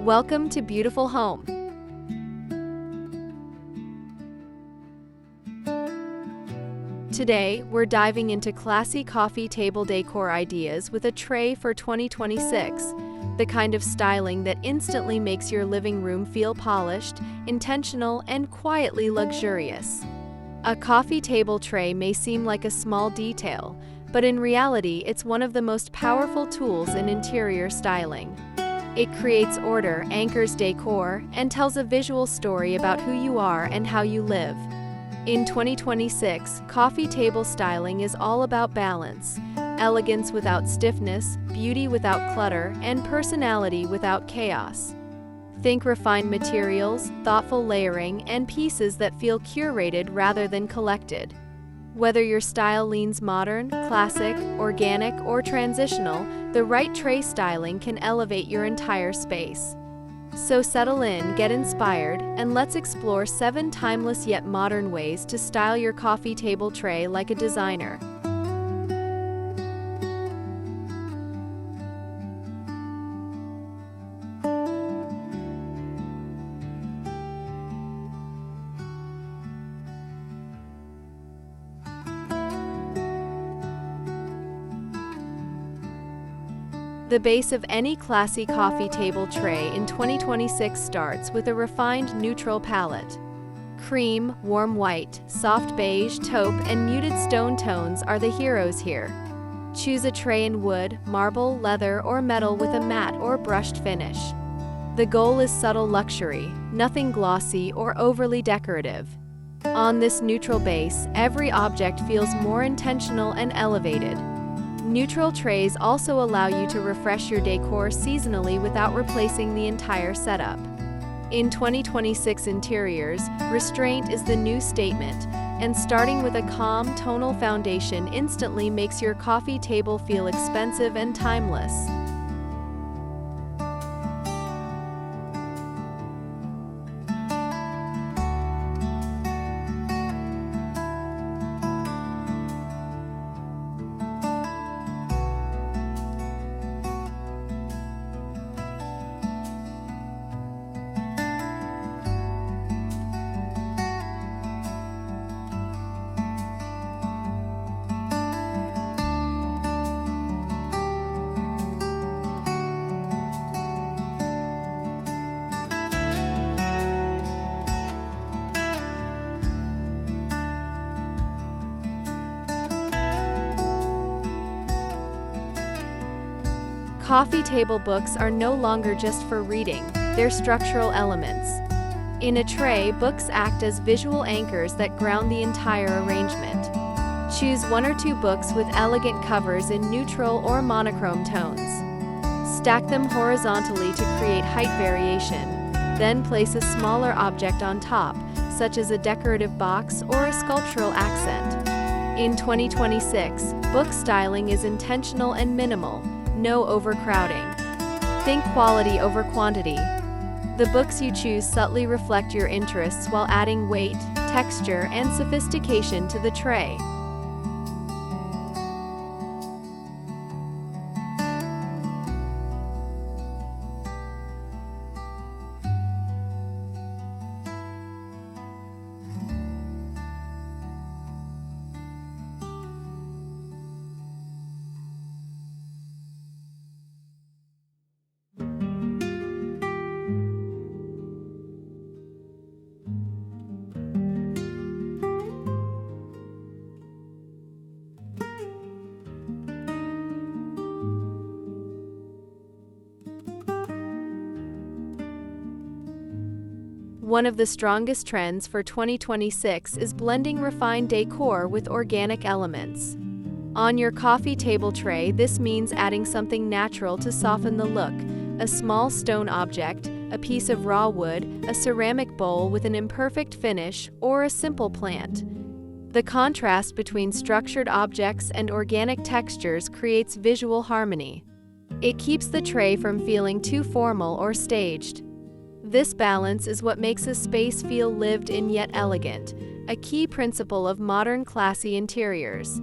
Welcome to Beautiful Home. Today, we're diving into classy coffee table decor ideas with a tray for 2026, the kind of styling that instantly makes your living room feel polished, intentional, and quietly luxurious. A coffee table tray may seem like a small detail, but in reality, it's one of the most powerful tools in interior styling. It creates order, anchors decor, and tells a visual story about who you are and how you live. In 2026, coffee table styling is all about balance, elegance without stiffness, beauty without clutter, and personality without chaos. Think refined materials, thoughtful layering, and pieces that feel curated rather than collected. Whether your style leans modern, classic, organic, or transitional, the right tray styling can elevate your entire space. So settle in, get inspired, and let's explore 7 timeless yet modern ways to style your coffee table tray like a designer. The base of any classy coffee table tray in 2026 starts with a refined neutral palette. Cream, warm white, soft beige, taupe, and muted stone tones are the heroes here. Choose a tray in wood, marble, leather, or metal with a matte or brushed finish. The goal is subtle luxury, nothing glossy or overly decorative. On this neutral base, every object feels more intentional and elevated. Neutral trays also allow you to refresh your decor seasonally without replacing the entire setup. In 2026 interiors, restraint is the new statement, and starting with a calm, tonal foundation instantly makes your coffee table feel expensive and timeless. Coffee table books are no longer just for reading, they're structural elements. In a tray, books act as visual anchors that ground the entire arrangement. Choose 1 or 2 books with elegant covers in neutral or monochrome tones. Stack them horizontally to create height variation, then place a smaller object on top, such as a decorative box or a sculptural accent. In 2026, book styling is intentional and minimal. No overcrowding. Think quality over quantity. The books you choose subtly reflect your interests while adding weight, texture, and sophistication to the tray. One of the strongest trends for 2026 is blending refined decor with organic elements. On your coffee table tray, this means adding something natural to soften the look: a small stone object, a piece of raw wood, a ceramic bowl with an imperfect finish, or a simple plant. The contrast between structured objects and organic textures creates visual harmony. It keeps the tray from feeling too formal or staged. This balance is what makes a space feel lived in yet elegant, a key principle of modern classy interiors.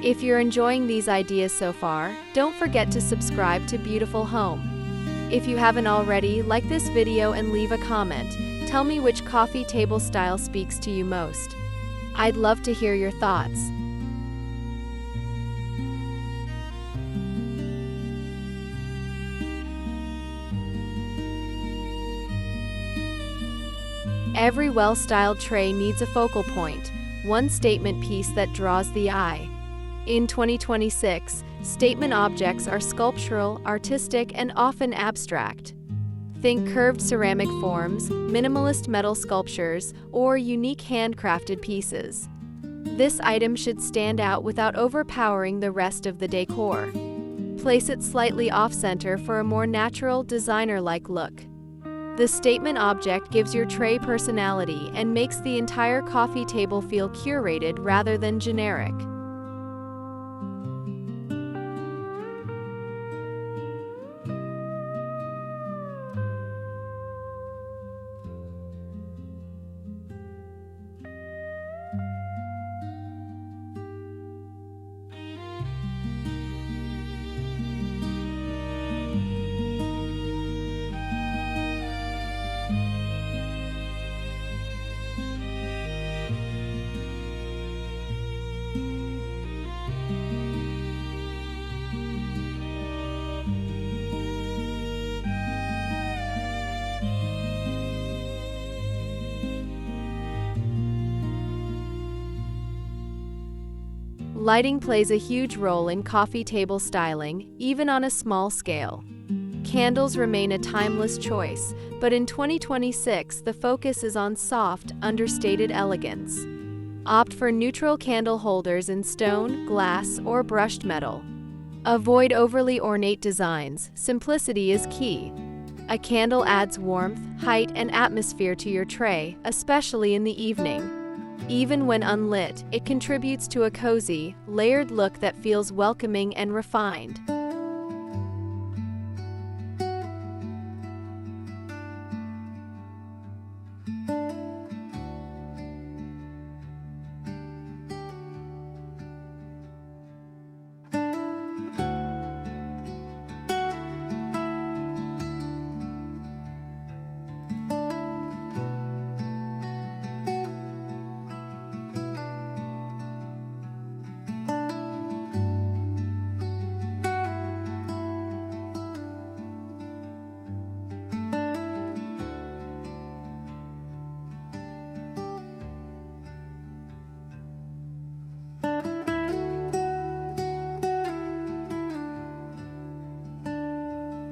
If you're enjoying these ideas so far, don't forget to subscribe to Beautiful Home. If you haven't already, like this video and leave a comment. Tell me which coffee table style speaks to you most. I'd love to hear your thoughts. Every well-styled tray needs a focal point, one statement piece that draws the eye. In 2026, statement objects are sculptural, artistic, and often abstract. Think curved ceramic forms, minimalist metal sculptures, or unique handcrafted pieces. This item should stand out without overpowering the rest of the decor. Place it slightly off-center for a more natural, designer-like look. The statement object gives your tray personality and makes the entire coffee table feel curated rather than generic. Lighting plays a huge role in coffee table styling, even on a small scale. Candles remain a timeless choice, but in 2026 the focus is on soft, understated elegance. Opt for neutral candle holders in stone, glass, or brushed metal. Avoid overly ornate designs, simplicity is key. A candle adds warmth, height, and atmosphere to your tray, especially in the evening. Even when unlit, it contributes to a cozy, layered look that feels welcoming and refined.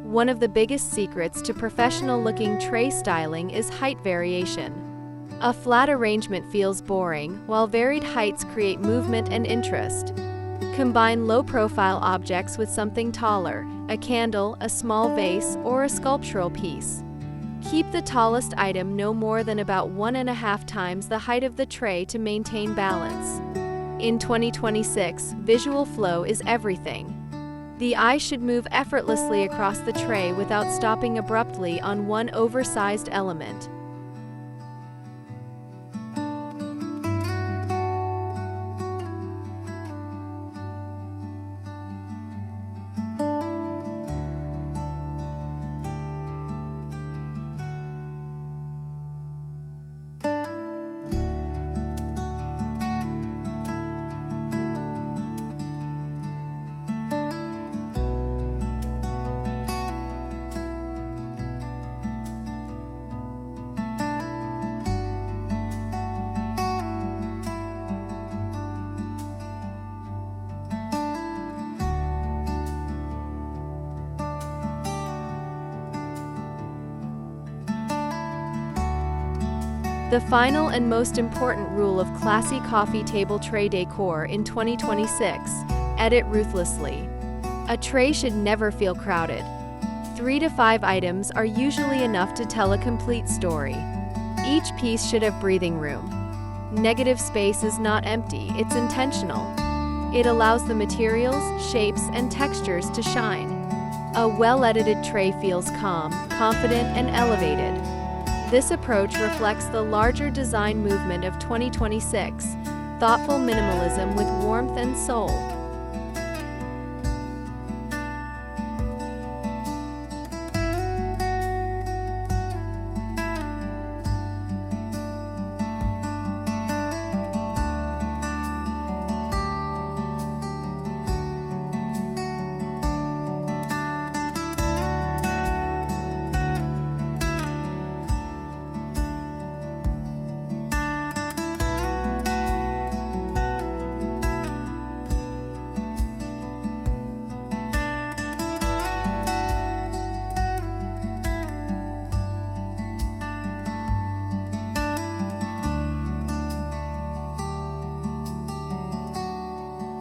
One of the biggest secrets to professional-looking tray styling is height variation. A flat arrangement feels boring, while varied heights create movement and interest. Combine low-profile objects with something taller, a candle, a small vase, or a sculptural piece. Keep the tallest item no more than about 1.5 times the height of the tray to maintain balance. In 2026, visual flow is everything. The eye should move effortlessly across the tray without stopping abruptly on one oversized element. The final and most important rule of classy coffee table tray decor in 2026: edit ruthlessly. A tray should never feel crowded. 3 to 5 items are usually enough to tell a complete story. Each piece should have breathing room. Negative space is not empty, it's intentional. It allows the materials, shapes, and textures to shine. A well-edited tray feels calm, confident, and elevated. This approach reflects the larger design movement of 2026, thoughtful minimalism with warmth and soul.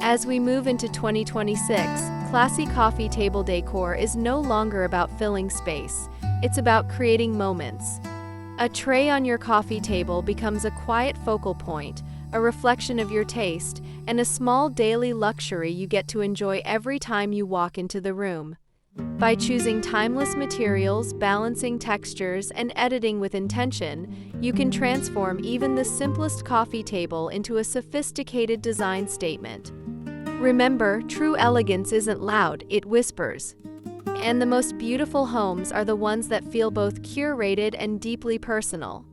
As we move into 2026, classy coffee table decor is no longer about filling space, it's about creating moments. A tray on your coffee table becomes a quiet focal point, a reflection of your taste, and a small daily luxury you get to enjoy every time you walk into the room. By choosing timeless materials, balancing textures, and editing with intention, you can transform even the simplest coffee table into a sophisticated design statement. Remember, true elegance isn't loud, it whispers. And the most beautiful homes are the ones that feel both curated and deeply personal.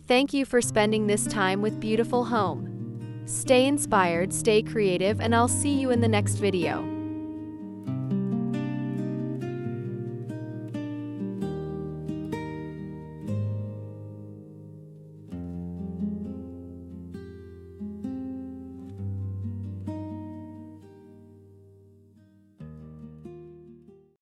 Thank you for spending this time with Beautiful Home. Stay inspired, stay creative, and I'll see you in the next video.